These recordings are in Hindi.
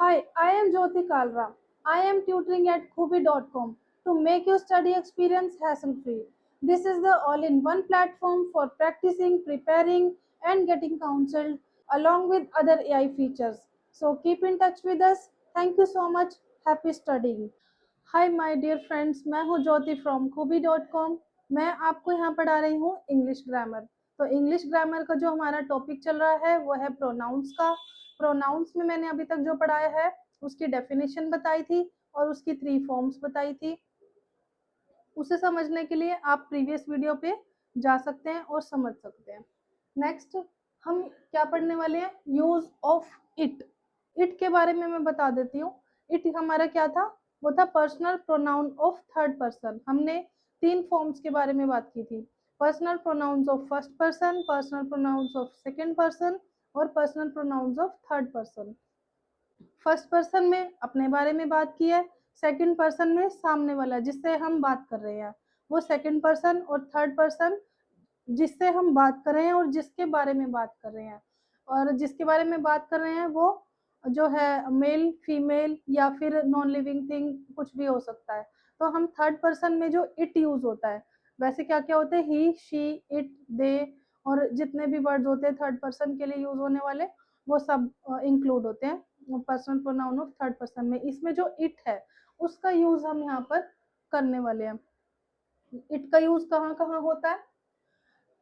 Hi, I am Jyoti Kalra. I am tutoring at Kubi.com to make your study experience hassle free. This is the all in one platform for practicing, preparing, and getting counseled along with other AI features. So keep in touch with us. Thank you so much. Happy studying. Hi my dear friends, मैं हूँ ज्योति फ्रॉम kubi.com। मैं आपको यहाँ पढ़ा रही हूँ इंग्लिश ग्रामर। तो इंग्लिश ग्रामर का जो हमारा टॉपिक चल रहा है वो है प्रोनाउंस का। प्रोनाउंस में मैंने अभी तक जो पढ़ाया है उसकी डेफिनेशन बताई थी और उसकी 3 फॉर्म्स बताई थी। उसे समझने के लिए आप प्रीवियस वीडियो पे जा सकते हैं और समझ सकते हैं। नेक्स्ट हम क्या पढ़ने वाले हैं, यूज ऑफ इट। इट के बारे में मैं बता देती हूँ। इट हमारा क्या था, वो था personal pronoun of third person. हमने 3 फॉर्म्स के बारे में बात की थी, personal pronouns of first person, personal pronouns of second person और personal pronouns of third person. First person में अपने बारे में बात की है, सेकंड पर्सन में सामने वाला जिससे हम बात कर रहे हैं वो सेकंड पर्सन, और थर्ड पर्सन जिससे हम बात कर रहे हैं और जिसके बारे में बात कर रहे हैं, और जिसके बारे में बात कर रहे हैं वो जो है मेल, फीमेल या फिर नॉन लिविंग थिंग कुछ भी हो सकता है। तो हम थर्ड पर्सन में जो इट यूज होता है, वैसे क्या क्या होते हैं, ही, शी, इट, दे, और जितने भी वर्ड्स होते हैं थर्ड पर्सन के लिए यूज होने वाले वो सब इंक्लूड होते हैं personal pronoun of third person में। इसमें जो इट है उसका यूज हम यहाँ पर करने वाले हैं। इट का यूज कहाँ कहाँ होता है,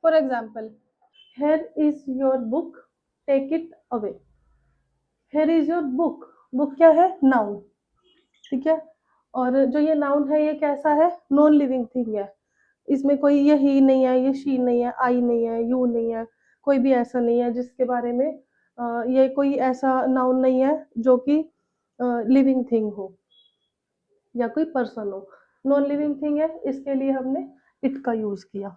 for example, here is your book, take it away. Here is your book, book क्या है, नाउन, ठीक है। और जो ये नाउन है ये कैसा है, नॉन लिविंग थिंग है। इसमें कोई ये ही नहीं है, ये शी नहीं है, आई नहीं है, यू नहीं है, कोई भी ऐसा नहीं है जिसके बारे में ये कोई ऐसा नाउन नहीं है जो कि लिविंग थिंग हो या कोई पर्सन हो। नॉन लिविंग थिंग है, इसके लिए हमने इट का यूज किया।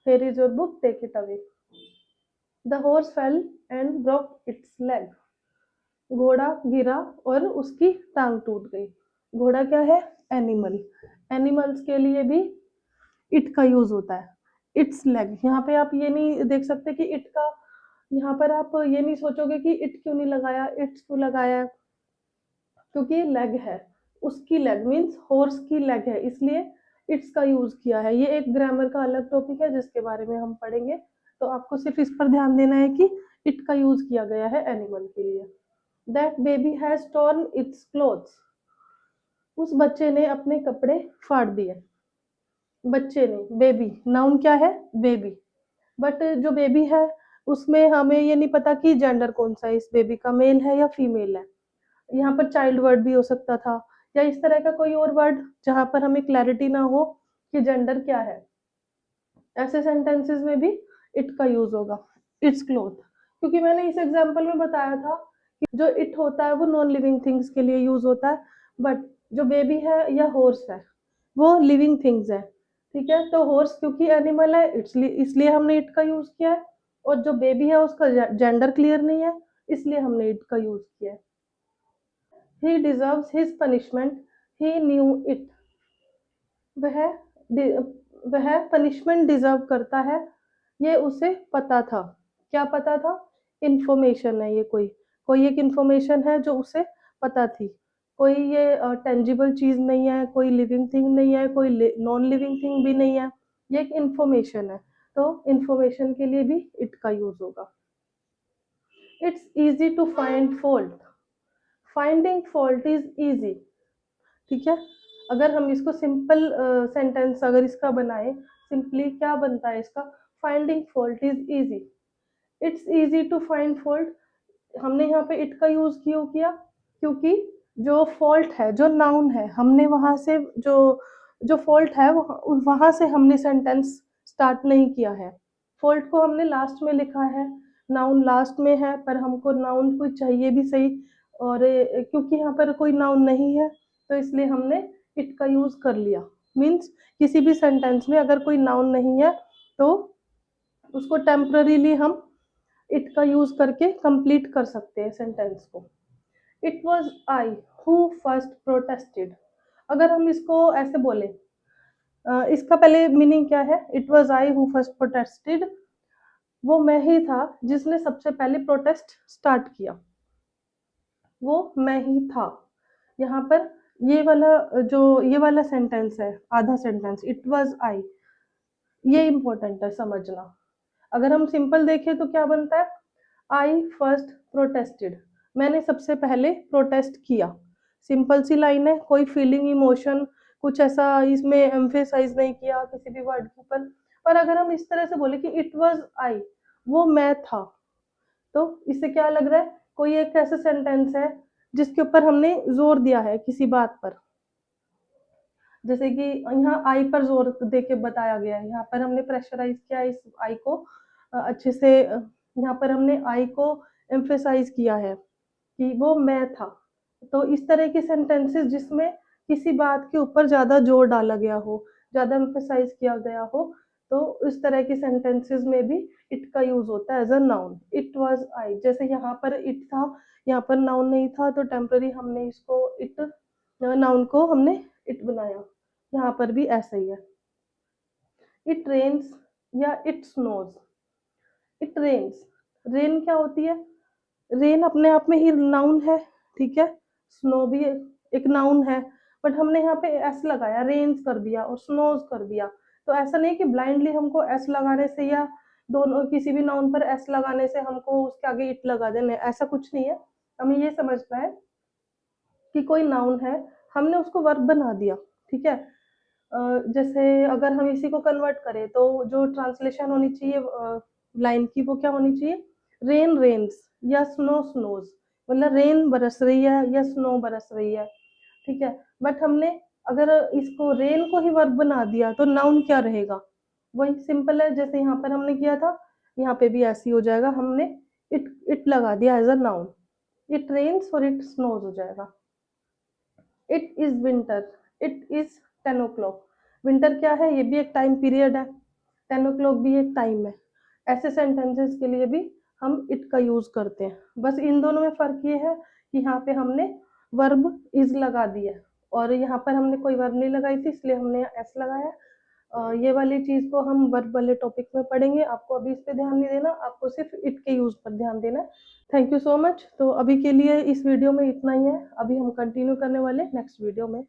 Here is your book, take it away. The horse fell and broke its leg. घोड़ा गिरा और उसकी टांग टूट गई। घोड़ा क्या है, एनिमल। एनिमल्स के लिए भी इट का यूज होता है। इट्स लेग, यहाँ पे आप ये नहीं देख सकते कि इट का, यहाँ पर आप ये नहीं सोचोगे कि इट क्यों नहीं लगाया, इट्स क्यों लगाया, क्योंकि लेग है, उसकी लेग मीन्स हॉर्स की लेग है, इसलिए इट्स का यूज किया है। ये एक ग्रामर का अलग टॉपिक है जिसके बारे में हम पढ़ेंगे, तो आपको सिर्फ इस पर ध्यान देना है कि इट का यूज किया गया है एनिमल के लिए। That baby has torn it's clothes, उस बच्चे ने अपने कपड़े फाड़ दिए। बच्चे ने, बेबी, नाउन क्या है, बेबी। बट जो बेबी है उसमें हमें ये नहीं पता कि जेंडर कौन सा है इस बेबी का, मेल है या फीमेल है। यहाँ पर चाइल्ड वर्ड भी हो सकता था या इस तरह का कोई और वर्ड जहां पर हमें क्लैरिटी ना हो कि जेंडर क्या है। ऐसे सेंटेंसेस में भी इट का यूज होगा, इट्स क्लोथ। क्योंकि मैंने इस एग्जांपल में बताया था कि जो इट होता है वो नॉन लिविंग थिंग्स के लिए यूज होता है, बट जो बेबी है या हॉर्स है वो लिविंग थिंग्स है, ठीक है। तो हॉर्स क्योंकि एनिमल है इसलिए हमने इट का यूज किया है, और जो बेबी है उसका जेंडर क्लियर नहीं है इसलिए हमने इट का यूज किया है। He deserves his punishment. He knew it. वह वह पनिशमेंट डिजर्व करता है, ये उसे पता था। क्या पता था, इंफॉर्मेशन है ये, कोई कोई एक इंफॉर्मेशन है जो उसे पता थी। कोई ये टेंजिबल चीज नहीं है, कोई लिविंग थिंग नहीं है, कोई नॉन लिविंग थिंग भी नहीं है, ये एक इंफॉर्मेशन है। तो इंफॉर्मेशन के लिए भी इट का यूज होगा। It's easy to find fault, finding fault is easy, ठीक है। अगर हम इसको सिंपल सेंटेंस अगर इसका बनाए, सिंपली क्या बनता है इसका, finding fault is easy. It's easy to find fault, हमने यहाँ पे इट का यूज क्यों किया, क्योंकि जो फॉल्ट है, जो नाउन है, हमने वहां से जो जो फॉल्ट है वहां से हमने सेंटेंस स्टार्ट नहीं किया है। फॉल्ट को हमने लास्ट में लिखा है, नाउन लास्ट में है, पर हमको नाउन कोई चाहिए भी सही, और क्योंकि यहाँ पर कोई नाउन नहीं है तो इसलिए हमने इट का यूज कर लिया। मीन्स किसी भी सेंटेंस में अगर कोई नाउन नहीं है तो उसको टेम्पररीली हम इट का यूज करके कंप्लीट कर सकते हैं सेंटेंस को। It was I who first protested, अगर हम इसको ऐसे बोले, इसका पहले मीनिंग क्या है, it was I who first protested, वो मैं ही था जिसने सबसे पहले प्रोटेस्ट स्टार्ट किया, वो मैं ही था। यहाँ पर ये वाला सेंटेंस है, आधा सेंटेंस, इट वाज आई, ये इंपॉर्टेंट है समझना। अगर हम सिंपल देखें तो क्या बनता है, आई फर्स्ट प्रोटेस्टेड, मैंने सबसे पहले प्रोटेस्ट किया। सिंपल सी लाइन है, कोई फीलिंग इमोशन कुछ ऐसा इसमें एम्फेसाइज नहीं किया किसी भी वर्ड के ऊपर। पर अगर हम इस तरह से बोले कि इट वाज आई, वो मैं था, तो इससे क्या लग रहा है, कोई एक ऐसा सेंटेंस है जिसके ऊपर हमने जोर दिया है किसी बात पर। जैसे कि यहाँ आई पर जोर दे के बताया गया है, यहाँ पर हमने प्रेशराइज किया इस आई को अच्छे से, यहाँ पर हमने आई को एम्फेसाइज किया है कि वो मैं था। तो इस तरह के सेंटेंसेस जिसमें किसी बात के ऊपर ज्यादा जोर डाला गया हो, ज्यादा एम्फेसाइज किया गया हो, तो इस तरह के सेंटेंसेस में भी इट का यूज होता है as a noun. It was I, जैसे यहाँ पर इट था, यहाँ पर नाउन नहीं था तो टेम्पररी हमने इसको इट, नाउन को हमने इट बनाया। यहाँ पर भी ऐसा ही है। इट रेन्स या it snows. It rains, rain क्या होती है, रेन अपने आप में ही नाउन है, ठीक है, स्नो भी एक नाउन है, बट हमने यहाँ पे एस लगाया, रेन्स कर दिया और स्नोज कर दिया। तो ऐसा नहीं कि ब्लाइंडली हमको एस लगाने से या दोनों किसी भी नाउन पर एस लगाने से हमको उसके आगे इट लगा देना है, ऐसा कुछ नहीं है। हमें ये समझना है कि कोई नाउन है, हमने उसको वर्ब बना दिया, ठीक है। जैसे अगर हम इसी को कन्वर्ट करें तो जो ट्रांसलेशन होनी चाहिए लाइन की, वो क्या होनी चाहिए, रेन रेन्स या स्नो स्नोज, मतलब रेन बरस रही है या स्नो बरस रही है, ठीक है। बट हमने अगर इसको रेन को ही वर्ब बना दिया तो नाउन क्या रहेगा, वही सिंपल है जैसे यहाँ पर हमने किया था, यहाँ पे भी ऐसे ही हो जाएगा, हमने इट लगा दिया as a noun, it rains और इट स्नोज हो जाएगा। It is winter, it is 10 o'clock। Winter क्या है, ये भी एक टाइम पीरियड है, 10 o'clock भी एक टाइम है। ऐसे सेंटेंसेस के लिए भी हम इट का यूज करते हैं। बस इन दोनों में फर्क ये है कि यहाँ पे हमने वर्ब इज लगा दिया और यहाँ पर हमने कोई वर्ब नहीं लगाई थी, इसलिए हमने एस लगाया। ये वाली चीज को हम वर्ब वाले टॉपिक में पढ़ेंगे, आपको अभी इस पे ध्यान नहीं देना, आपको सिर्फ इट के यूज पर ध्यान देना है। Thank you so much. तो अभी के लिए इस वीडियो में इतना ही है, अभी हम कंटिन्यू करने वाले नेक्स्ट वीडियो में।